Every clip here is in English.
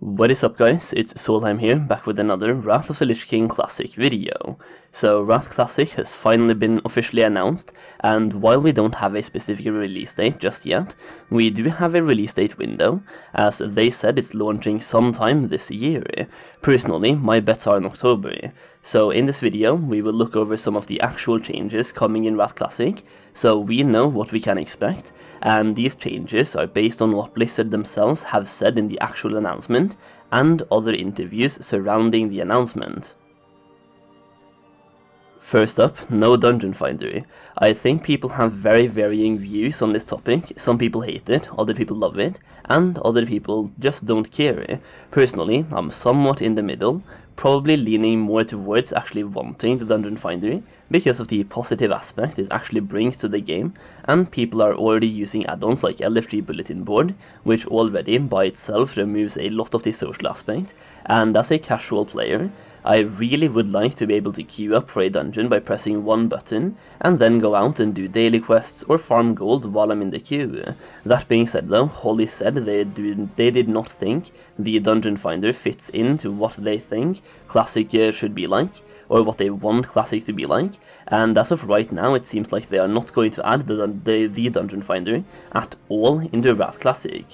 What is up guys, it's Solheim here, back with another Wrath of the Lich King Classic video. So Wrath Classic has finally been officially announced, and while we don't have a specific release date just yet, we do have a release date window, as they said it's launching sometime this year. Personally, my bets are in October. So in this video, we will look over some of the actual changes coming in Wrath Classic, so we know what we can expect, and these changes are based on what Blizzard themselves have said in the actual announcement, and other interviews surrounding the announcement. First up, no Dungeon Finder. I think people have very varying views on this topic. Some people hate it, other people love it, and other people just don't care. Personally, I'm somewhat in the middle, probably leaning more towards actually wanting the Dungeon Finder because of the positive aspect it actually brings to the game, and people are already using add-ons like LF3 Bulletin Board, which already by itself removes a lot of the social aspect, and as a casual player, I really would like to be able to queue up for a dungeon by pressing one button, and then go out and do daily quests or farm gold while I'm in the queue. That being said though, Holly said they did not think the Dungeon Finder fits into what they think Classic should be like, or what they want Classic to be like, and as of right now it seems like they are not going to add the Dungeon Finder at all into Wrath Classic.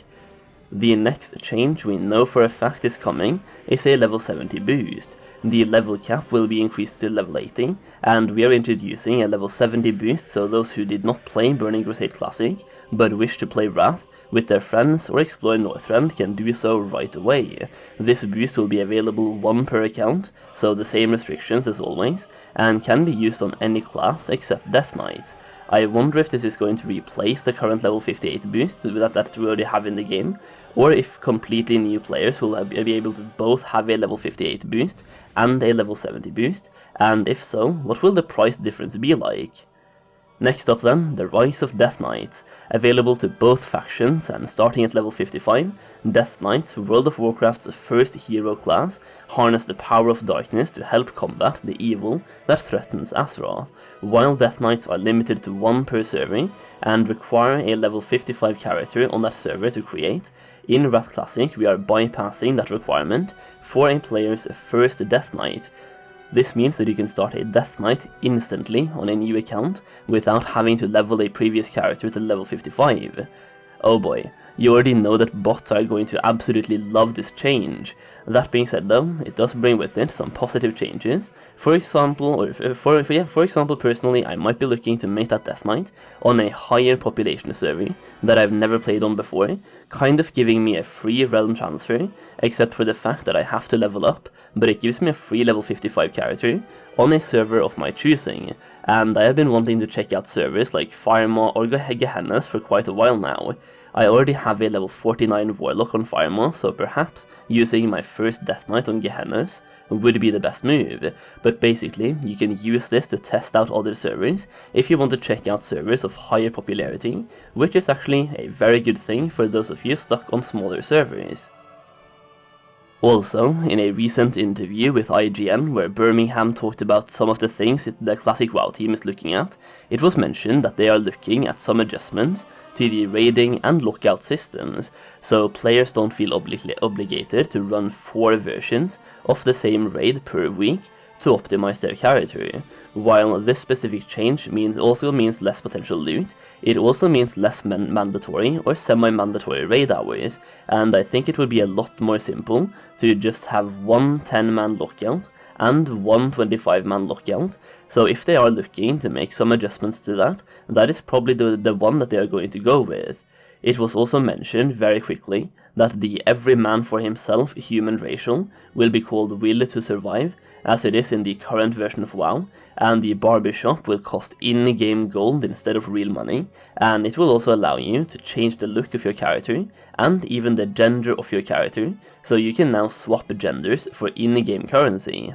The next change we know for a fact is coming is a level 70 boost. The level cap will be increased to level 80, and we are introducing a level 70 boost so those who did not play Burning Crusade Classic, but wish to play Wrath with their friends or explore Northrend can do so right away. This boost will be available one per account, so the same restrictions as always, and can be used on any class except Death Knights. I wonder if this is going to replace the current level 58 boost that we already have in the game, or if completely new players will be able to both have a level 58 boost and a level 70 boost, and if so, what will the price difference be like? Next up then, the Rise of Death Knights. Available to both factions and starting at level 55, Death Knights, World of Warcraft's first hero class, harness the power of darkness to help combat the evil that threatens Azeroth. While Death Knights are limited to one per server and require a level 55 character on that server to create, in Wrath Classic we are bypassing that requirement for a player's first Death Knight. This means that you can start a Death Knight instantly on a new account without having to level a previous character to level 55. Oh boy, you already know that bots are going to absolutely love this change. That being said though, it does bring with it some positive changes. For example, personally I might be looking to make that Death Knight on a higher population server that I've never played on before, kind of giving me a free realm transfer, except for the fact that I have to level up, but it gives me a free level 55 character on a server of my choosing, and I have been wanting to check out servers like Firemaw or Gehennas for quite a while now. I already have a level 49 Warlock on Firemaw, so perhaps using my first Death Knight on Gehennas would be the best move, but basically you can use this to test out other servers if you want to check out servers of higher popularity, which is actually a very good thing for those of you stuck on smaller servers. Also, in a recent interview with IGN where Birmingham talked about some of the things the Classic WoW team is looking at, it was mentioned that they are looking at some adjustments to the raiding and lockout systems, so players don't feel obligated to run 4 versions of the same raid per week to optimize their character. While this specific change also means less potential loot, it also means less mandatory or semi-mandatory raid hours, and I think it would be a lot more simple to just have one 10-man lockout and one 25-man lockout, so if they are looking to make some adjustments to that, that is probably the one that they are going to go with. It was also mentioned very quickly that the every man for himself human racial will be called Will to Survive, as it is in the current version of WoW, and the Barbershop will cost in-game gold instead of real money, and it will also allow you to change the look of your character, and even the gender of your character, so you can now swap genders for in-game currency.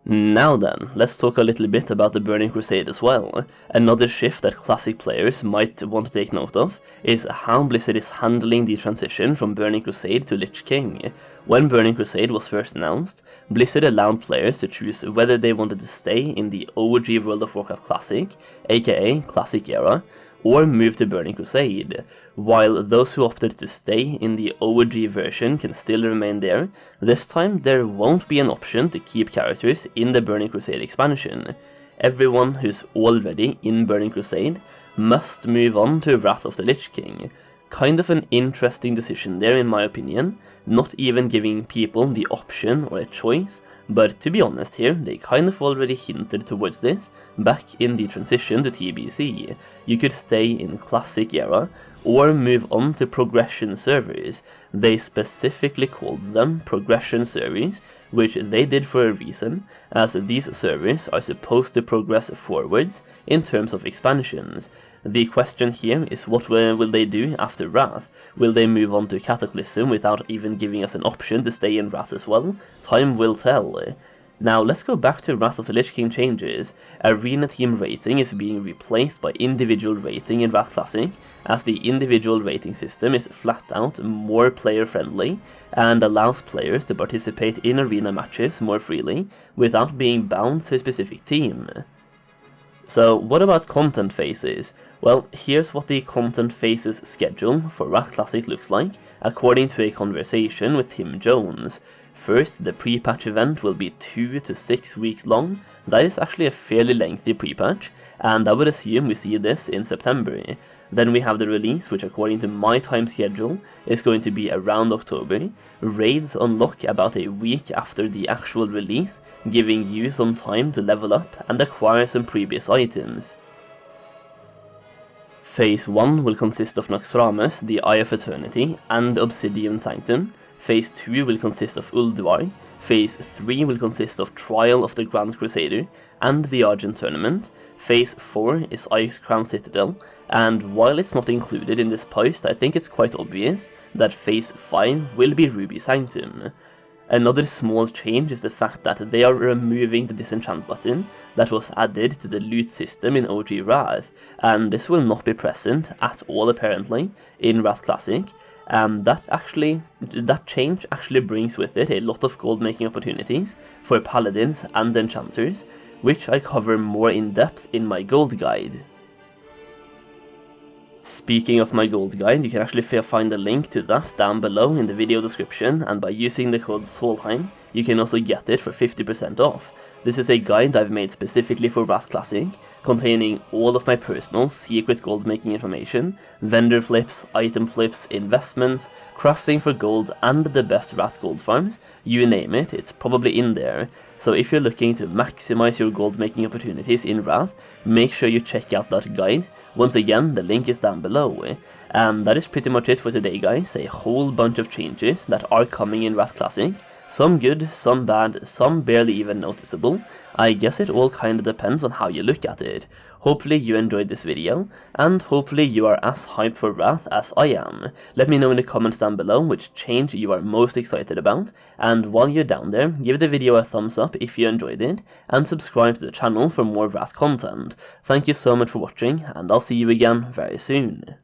Now then, let's talk a little bit about the Burning Crusade as well. Another shift that Classic players might want to take note of is how Blizzard is handling the transition from Burning Crusade to Lich King. When Burning Crusade was first announced, Blizzard allowed players to choose whether they wanted to stay in the OG World of Warcraft Classic, aka Classic Era, or move to Burning Crusade, while those who opted to stay in the OG version can still remain there. This time there won't be an option to keep characters in the Burning Crusade expansion. Everyone who's already in Burning Crusade must move on to Wrath of the Lich King. Kind of an interesting decision there in my opinion, not even giving people the option or a choice, but to be honest here, they kind of already hinted towards this back in the transition to TBC. You could stay in Classic Era or move on to Progression servers. They specifically called them Progression servers, which they did for a reason, as these servers are supposed to progress forwards in terms of expansions. The question here is, what will they do after Wrath? Will they move on to Cataclysm without even giving us an option to stay in Wrath as well? Time will tell. Now let's go back to Wrath of the Lich King changes. Arena team rating is being replaced by individual rating in Wrath Classic, as the individual rating system is flat out more player friendly and allows players to participate in arena matches more freely without being bound to a specific team. So what about content phases? Well, here's what the content phases schedule for Wrath Classic looks like, according to a conversation with Tim Jones. First, the pre-patch event will be 2 to 6 weeks long. That is actually a fairly lengthy pre-patch, and I would assume we see this in September. Then we have the release, which according to my time schedule is going to be around October. Raids unlock about a week after the actual release, giving you some time to level up and acquire some previous items. Phase 1 will consist of Naxxramas, the Eye of Eternity, and Obsidian Sanctum. Phase 2 will consist of Ulduar. Phase 3 will consist of Trial of the Grand Crusader and the Argent Tournament. Phase 4 is Ix Crown Citadel, and while it's not included in this post, I think it's quite obvious that Phase 5 will be Ruby Sanctum. Another small change is the fact that they are removing the disenchant button that was added to the loot system in OG Wrath, and this will not be present at all apparently in Wrath Classic. And that change actually brings with it a lot of gold making opportunities for paladins and enchanters, which I cover more in depth in my gold guide. Speaking of my gold guide, you can actually find a link to that down below in the video description, and by using the code Solheim, you can also get it for 50% off. This is a guide I've made specifically for Wrath Classic, containing all of my personal secret gold making information, vendor flips, item flips, investments, crafting for gold, and the best Wrath gold farms. You name it, it's probably in there. So if you're looking to maximize your gold making opportunities in Wrath, make sure you check out that guide. Once again, the link is down below. And that is pretty much it for today, guys. A whole bunch of changes that are coming in Wrath Classic. Some good, some bad, some barely even noticeable. I guess it all kinda depends on how you look at it. Hopefully you enjoyed this video, and hopefully you are as hyped for Wrath as I am. Let me know in the comments down below which change you are most excited about, and while you're down there, give the video a thumbs up if you enjoyed it, and subscribe to the channel for more Wrath content. Thank you so much for watching, and I'll see you again very soon.